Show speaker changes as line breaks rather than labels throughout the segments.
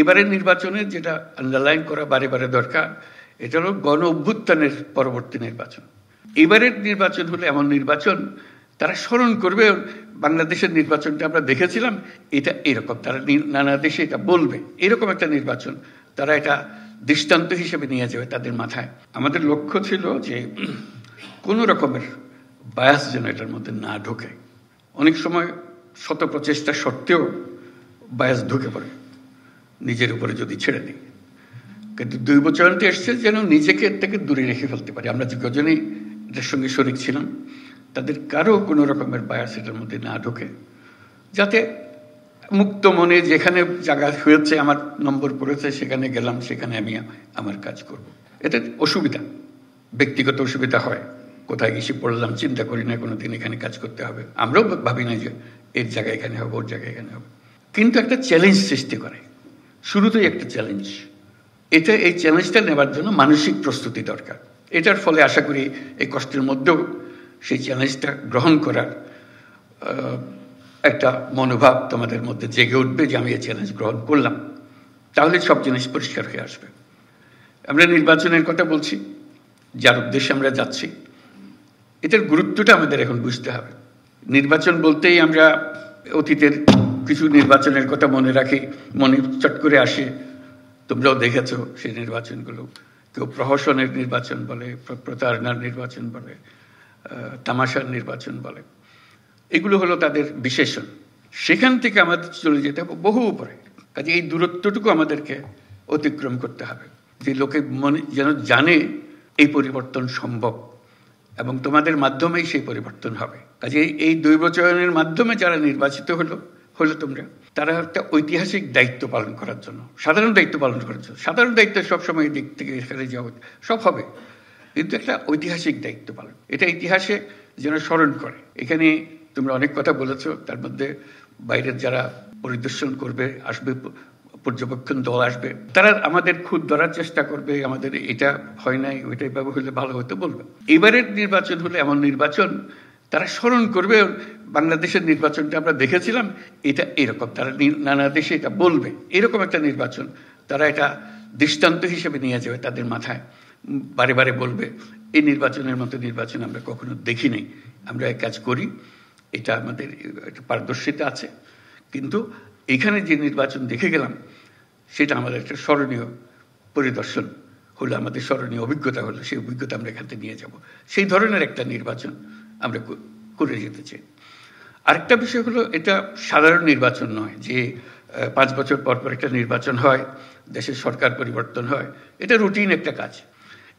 এবারের নির্বাচনের যেটা আন্ডারলাইন করা বারে বারে দরকার, এটা হলো গণ অভ্যুত্থানের পরবর্তী নির্বাচন। এবারের নির্বাচন হলো এমন নির্বাচন, তারা স্মরণ করবে বাংলাদেশের নির্বাচনটা আমরা দেখেছিলাম, এটা এরকম, তারা নানা দেশে এটা বলবে, এরকম একটা নির্বাচন তারা এটা দৃষ্টান্ত হিসেবে নিয়ে যাবে তাদের মাথায়। আমাদের লক্ষ্য ছিল যে কোনো রকমের বায়াস যেন এটার মধ্যে না ঢোকে। অনেক সময় শত প্রচেষ্টা সত্ত্বেও বায়াস ঢুকে পড়ে নিজের উপরে যদি ছেড়ে দিই। কিন্তু 2 বছরতে এসছে যেন নিজেকে এর থেকে দূরে রেখে ফেলতে পারি। আমরা যে কজনেই এটার সঙ্গে শরিক ছিলাম, তাদের কারো কোনো রকমের বায়াস এটার মধ্যে না ঢোকে, যাতে মুক্ত মনে যেখানে জায়গা হয়েছে, আমার নম্বর পড়েছে, সেখানে গেলাম, সেখানে আমি আমার কাজ করব। এটা অসুবিধা, ব্যক্তিগত অসুবিধা হয়। কোথায় গেছি পড়লাম, চিন্তা করি না কোনোদিন এখানে কাজ করতে হবে। আমরাও ভাবি না যে এর জায়গায় এখানে হবে, ওর জায়গায় এখানে হবে। কিন্তু একটা চ্যালেঞ্জ সৃষ্টি করে, শুরুতেই একটা চ্যালেঞ্জ। এই চ্যালেঞ্জটা নেবার জন্য মানসিক প্রস্তুতি দরকার। এটার ফলে আশা করি এই কষ্টের মধ্যেও সেই চ্যালেঞ্জটা গ্রহণ করার একটা মনোভাব তোমাদের মধ্যে জেগে উঠবে যে আমি এই চ্যালেঞ্জ গ্রহণ করলাম। তাহলে সব জিনিস পরিষ্কার হয়ে আসবে। আমরা নির্বাচনের কথা বলছি, যার উদ্দেশ্যে আমরা যাচ্ছি, এটার গুরুত্বটা আমাদের এখন বুঝতে হবে। নির্বাচন বলতেই আমরা অতীতের কিছু নির্বাচনের কথা মনে রাখি, মনে চট করে আসে। তোমরাও দেখেছো সেই নির্বাচনগুলো। কেউ প্রহসনের নির্বাচন বলে, প্রতারণার নির্বাচন বলে, তামাশার নির্বাচন বলে। এগুলো হলো তাদের বিশেষণ। সেখান থেকে আমাদের চলে যেতে হবে বহু উপরে। কাজে এই দূরত্বটুকু আমাদেরকে অতিক্রম করতে হবে, যে লোকে মনে যেন জানে এই পরিবর্তন সম্ভব এবং তোমাদের মাধ্যমেই সেই পরিবর্তন হবে। কাজে এই 2 বছরের মাধ্যমে যারা নির্বাচিত হলো তোমরা, তারা একটা ঐতিহাসিক দায়িত্ব পালন করার জন্য, সাধারণ দায়িত্ব পালন করার জন্য। সাধারণ দায়িত্ব সবসময় দিক থেকে এখানে যাওয়া সব হবে, কিন্তু একটা ঐতিহাসিক দায়িত্ব পালন, এটা ইতিহাসে যেন স্মরণ করে। এখানে তোমরা অনেক কথা বলেছো, তার মধ্যে বাইরের যারা পরিদর্শন করবে, আসবে, পর্যবেক্ষণ দল আসবে, তারা আমাদের খুদ ধরার চেষ্টা করবে, আমাদের এটা হয় নাই, ওইটাই ব্যবহার হলে ভালো হতো বলবে। এবারের নির্বাচন হলো এমন নির্বাচন, তারা স্মরণ করবে বাংলাদেশের নির্বাচনটা আমরা দেখেছিলাম, এটা এরকম, তারা নানা দেশে এটা বলবে, এরকম একটা নির্বাচন তারা এটা দৃষ্টান্ত হিসেবে নিয়ে যাবে তাদের মাথায়। বারে বারে বলবে এই নির্বাচনের মতো নির্বাচন আমরা কখনো দেখিনি, আমরা এই কাজ করি, এটা আমাদের একটা পারদর্শিতা আছে। কিন্তু এখানে যে নির্বাচন দেখে গেলাম, সেটা আমাদের একটা স্মরণীয় পরিদর্শন হলো, আমাদের স্মরণীয় অভিজ্ঞতা হলো, সেই অভিজ্ঞতা আমরা এখান থেকে নিয়ে যাব। সেই ধরনের একটা নির্বাচন আমরা করে যেতে চাই। আরেকটা বিষয় হলো, এটা সাধারণ নির্বাচন নয় যে 5 বছর পর পর একটা নির্বাচন হয়, দেশের সরকার পরিবর্তন হয়, এটা রুটিন একটা কাজ।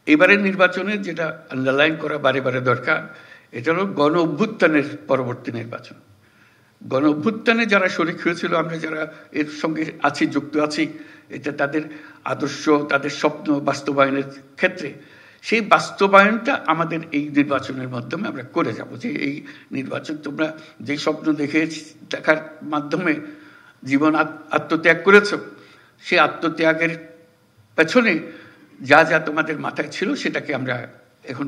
এবারের নির্বাচনের যেটা আন্ডারলাইন করা বারে বারে দরকার, এটা হলো গণ অভ্যুত্থানের পরবর্তী নির্বাচন। গণ অভ্যুত্থানে যারা শরিক হয়েছিল, আমরা যারা এর সঙ্গে আছি, যুক্ত আছি, এটা তাদের আদর্শ, তাদের স্বপ্ন বাস্তবায়নের ক্ষেত্রে সেই বাস্তবায়নটা আমাদের এই নির্বাচনের মাধ্যমে আমরা করে যাব। যে এই নির্বাচন তোমরা যে স্বপ্ন দেখার মাধ্যমে জীবন আত্মত্যাগ করেছ, সেই আত্মত্যাগের পেছনে যা যা তোমাদের মাথায় ছিল, সেটাকে আমরা এখন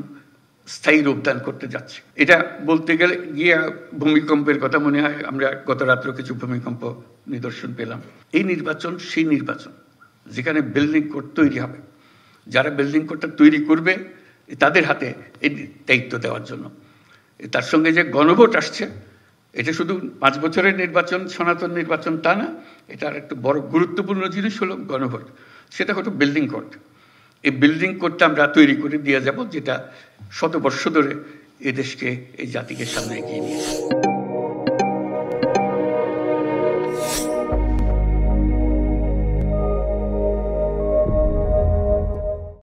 স্থায়ী রূপদান করতে যাচ্ছি। এটা বলতে গেলে গিয়ে ভূমিকম্পের কথা মনে হয়। আমরা গত রাত্র কিছু ভূমিকম্প নিদর্শন পেলাম। এই নির্বাচন সেই নির্বাচন যেখানে বিল্ডিং কোড তৈরি হবে, যারা বিল্ডিং কোডটা তৈরি করবে তাদের হাতে এই দায়িত্ব দেওয়ার জন্য। তার সঙ্গে যে গণভোট আসছে, এটা শুধু 5 বছরের নির্বাচন, সনাতন নির্বাচন তা না, এটার একটা বড় গুরুত্বপূর্ণ জিনিস হলো গণভোট। সেটা হলো বিল্ডিং কোড। এই বিল্ডিং কোডটা আমরা তৈরি করে দিয়ে যাব, যেটা 100 বর্ষ ধরে এই দেশকে, এই জাতিকে সামনে এগিয়ে নিয়ে যাবে।